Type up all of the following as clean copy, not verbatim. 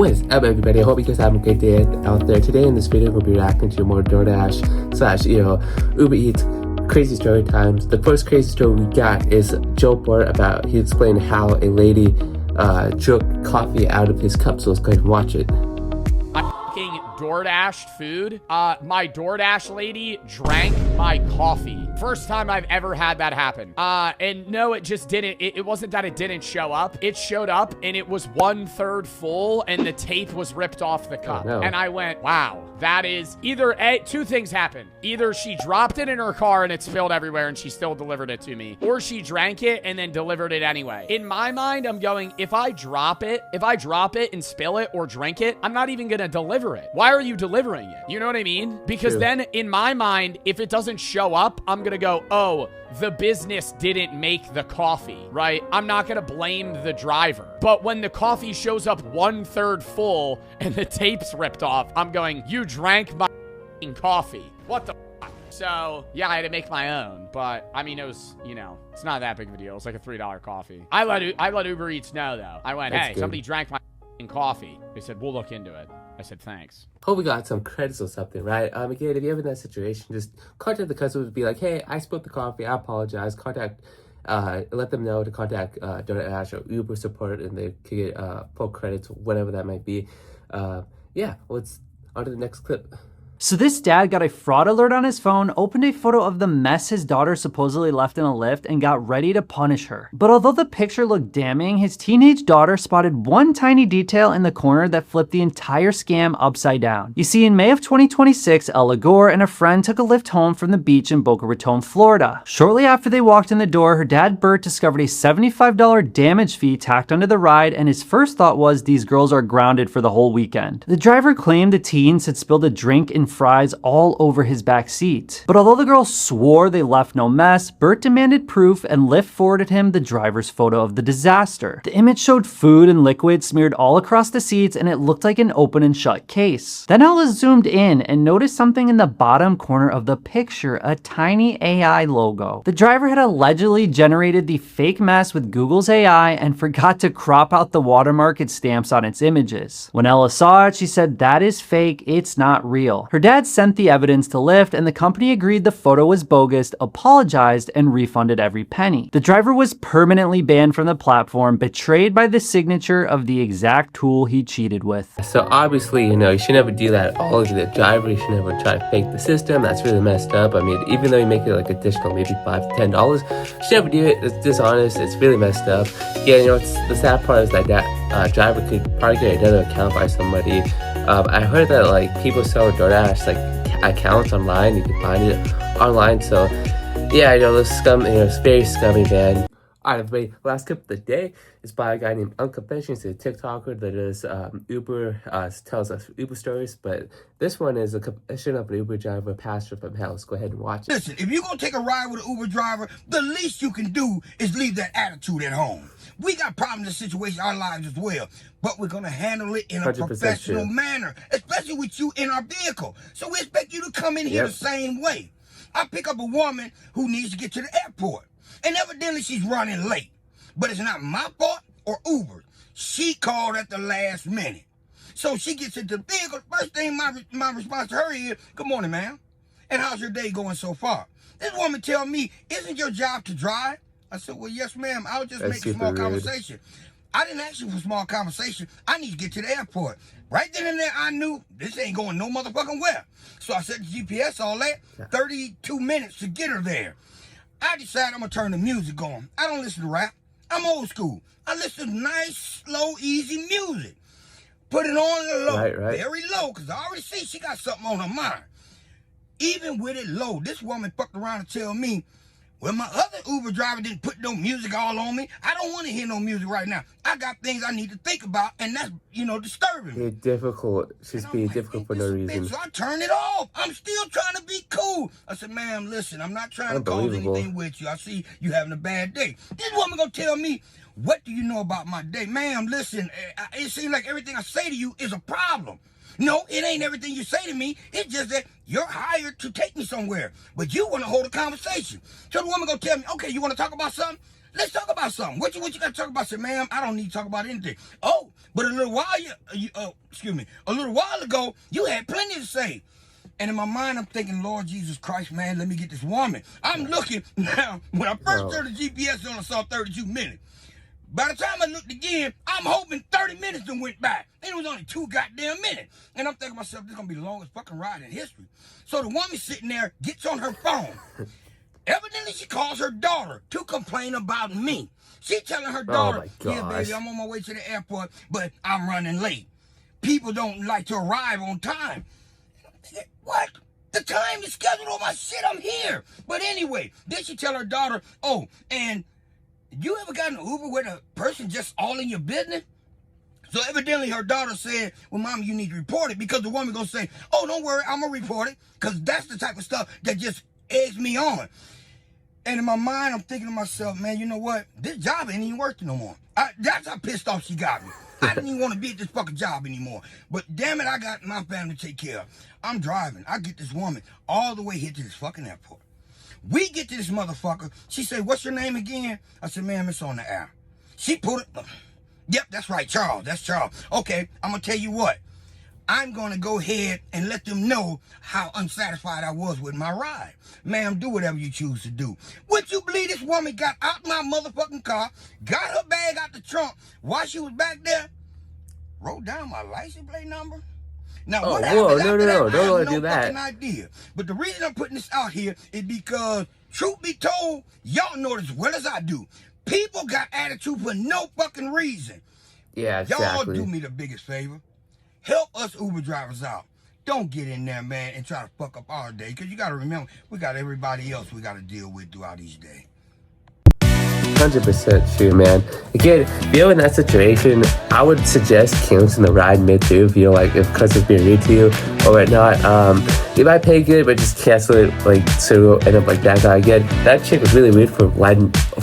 What's up, everybody? I hope you guys have a good day out there. Today in this video, we'll be reacting to more DoorDash slash Uber Eats crazy story times. The first crazy story we got is Joe Bart about he explained how a lady took coffee out of his cup. So let's go ahead and watch it. DoorDashed food. My DoorDash lady drank my coffee. First time I've ever had that happen. And no, it just didn't. It wasn't that it didn't show up. It showed up and it was 1/3 full and the tape was ripped off the cup. Oh, no. And I went, wow, that is either two things happened. Either she dropped it in her car and it spilled everywhere and she still delivered it to me, or she drank it and then delivered it anyway. In my mind, I'm going, if I drop it and spill it or drink it, I'm not even gonna deliver it. Why are you delivering it? You know what I mean? Because then in my mind, if it doesn't show up, I'm gonna go, oh, the business didn't make the coffee, right? I'm not gonna blame the driver. But when the coffee shows up 1/3 full and the tape's ripped off, I'm going, you drank my coffee. What the fuck? So yeah, I had to make my own, but I mean, it was, it's not that big of a deal. It's like a $3 coffee. I let Uber Eats know though. I went, hey, somebody drank my coffee. They said, we'll look into it. I said, thanks. Hope we got some credits or something, right? Again, if you're ever in that situation, just contact the customer to be like, hey, I spilled the coffee. I apologize. Let them know to contact DoorDash or Uber support, and they can get full credits, whatever that might be. Yeah, let's on to the next clip. So this dad got a fraud alert on his phone, opened a photo of the mess his daughter supposedly left in a Lyft, and got ready to punish her. But although the picture looked damning, his teenage daughter spotted one tiny detail in the corner that flipped the entire scam upside down. You see, in May of 2026, Ella Gore and a friend took a Lyft home from the beach in Boca Raton, Florida. Shortly after they walked in the door, her dad Bert discovered a $75 damage fee tacked onto the ride, and his first thought was these girls are grounded for the whole weekend. The driver claimed the teens had spilled a drink in fries all over his back seat. But although the girls swore they left no mess, Bert demanded proof and Lyft forwarded him the driver's photo of the disaster. The image showed food and liquid smeared all across the seats, and it looked like an open and shut case. Then Ella zoomed in and noticed something in the bottom corner of the picture, a tiny AI logo. The driver had allegedly generated the fake mess with Google's AI and forgot to crop out the watermark it stamps on its images. When Ella saw it, she said, that is fake, it's not real. Her dad sent the evidence to Lyft, and the company agreed the photo was bogus, apologized, and refunded every penny. The driver was permanently banned from the platform, betrayed by the signature of the exact tool he cheated with. So obviously, you should never do that all over the driver. You should never try to fake the system. That's really messed up. I mean, even though you make it like additional, maybe $5 to $10, you should never do it. It's dishonest. It's really messed up. Yeah, the sad part is that driver could probably get another account by somebody. I heard that like people sell DoorDash like accounts online. You can find it online. So yeah, this scum, it's very scummy, man. Alright, everybody, last clip of the day is by a guy named Unconfession. He's a TikToker that does Uber, tells us Uber stories, but this one is a confession of an Uber driver, pastor from hell. Let's go ahead and watch it. Listen, if you're going to take a ride with an Uber driver, the least you can do is leave that attitude at home. We got problems in situations in our lives as well, but we're going to handle it in a professional manner, especially with you in our vehicle. So we expect you to come in here the same way. I pick up a woman who needs to get to the airport, and evidently she's running late. But it's not my fault or Uber. She called at the last minute. So she gets into the vehicle. First thing my response to her is, good morning, ma'am. And how's your day going so far? This woman tell me, isn't your job to drive? I said, well, yes, ma'am. I was just making small conversation. I didn't ask you for small conversation. I need to get to the airport. Right then and there, I knew this ain't going no motherfucking where. So I set the GPS, all that, 32 minutes to get her there. I decided I'm going to turn the music on. I don't listen to rap. I'm old school. I listen to nice, slow, easy music. Put it on low, very low, because I already see she got something on her mind. Even with it low, this woman fucked around and tell me, well, my other Uber driver didn't put no music all on me. I don't want to hear no music right now. I got things I need to think about, and that's, disturbing me. It's difficult. She's being difficult for no reason. So I turned it off. I'm still trying to be cool. I said, ma'am, listen, I'm not trying to cause anything with you. I see you having a bad day. This woman gonna tell me, what do you know about my day? Ma'am, listen, it seems like everything I say to you is a problem. No, it ain't everything you say to me. It's just that you're hired to take me somewhere. But you want to hold a conversation. So the woman gonna tell me, okay, you want to talk about something? Let's talk about something. What you got to talk about? I said, ma'am, I don't need to talk about anything. Oh, but a little while ago, you had plenty to say. And in my mind, I'm thinking, Lord Jesus Christ, man, let me get this woman. I'm looking now. When I first turned the GPS on, I saw 32 minutes. By the time I looked again, I'm hoping 30 minutes done went by. And it was only 2 goddamn minutes. And I'm thinking to myself, this is going to be the longest fucking ride in history. So the woman sitting there gets on her phone. Evidently, she calls her daughter to complain about me. She telling her daughter, yeah, baby, I'm on my way to the airport, but I'm running late. People don't like to arrive on time. What? The time is scheduled on my shit. I'm here. But anyway, then she tell her daughter, oh, and you ever got an Uber where the person just all in your business? So evidently her daughter said, well, mom, you need to report it, because the woman gonna say, oh, don't worry, I'm gonna report it, because that's the type of stuff that just eggs me on. And in my mind, I'm thinking to myself, man, you know what? This job ain't even worth it no more. That's how pissed off she got me. I didn't even want to be at this fucking job anymore. But damn it, I got my family to take care of. I'm driving. I get this woman all the way here to this fucking airport. We get to this motherfucker. She said, what's your name again? I said, ma'am, it's on the air. She put it. Yep, that's right, Charles. That's Charles. Okay, I'm going to tell you what. I'm going to go ahead and let them know how unsatisfied I was with my ride. Ma'am, do whatever you choose to do. Would you believe this woman got out my motherfucking car, got her bag out the trunk while she was back there, wrote down my license plate number? Now, what happened after that? I have no fucking idea. But the reason I'm putting this out here is because, truth be told, y'all know it as well as I do. People got attitude for no fucking reason. Yeah, exactly. Y'all do me the biggest favor. Help us Uber drivers out. Don't get in there, man, and try to fuck up our day. Because you got to remember, we got everybody else we got to deal with throughout each day. 100% true, man. Again, if you're in that situation, I would suggest canceling the ride mid too. If you're like, if customers being rude to you or whatnot, you might pay good, but just cancel it, like, so end up like that guy again. That chick was really weird for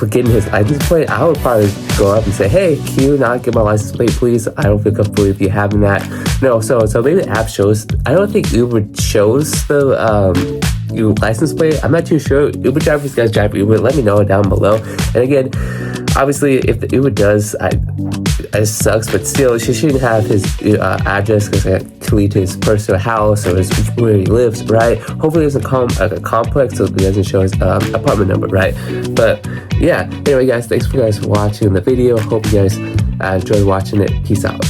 getting his license plate. I would probably go up and say, hey, can you not get my license plate, please? I don't feel comfortable with you having that. No, so maybe the app shows. I don't think Uber shows the your license plate. I'm not too sure. Uber drivers, guys drive Uber, let me know down below. And again, obviously, if the Uber does, it sucks, but still, she shouldn't have his address, because it could lead to his personal house or where he lives, right? Hopefully there's a complex, so it doesn't show his apartment number, right? But yeah, anyway, guys, thanks for watching the video. Hope you guys enjoyed watching it. Peace out.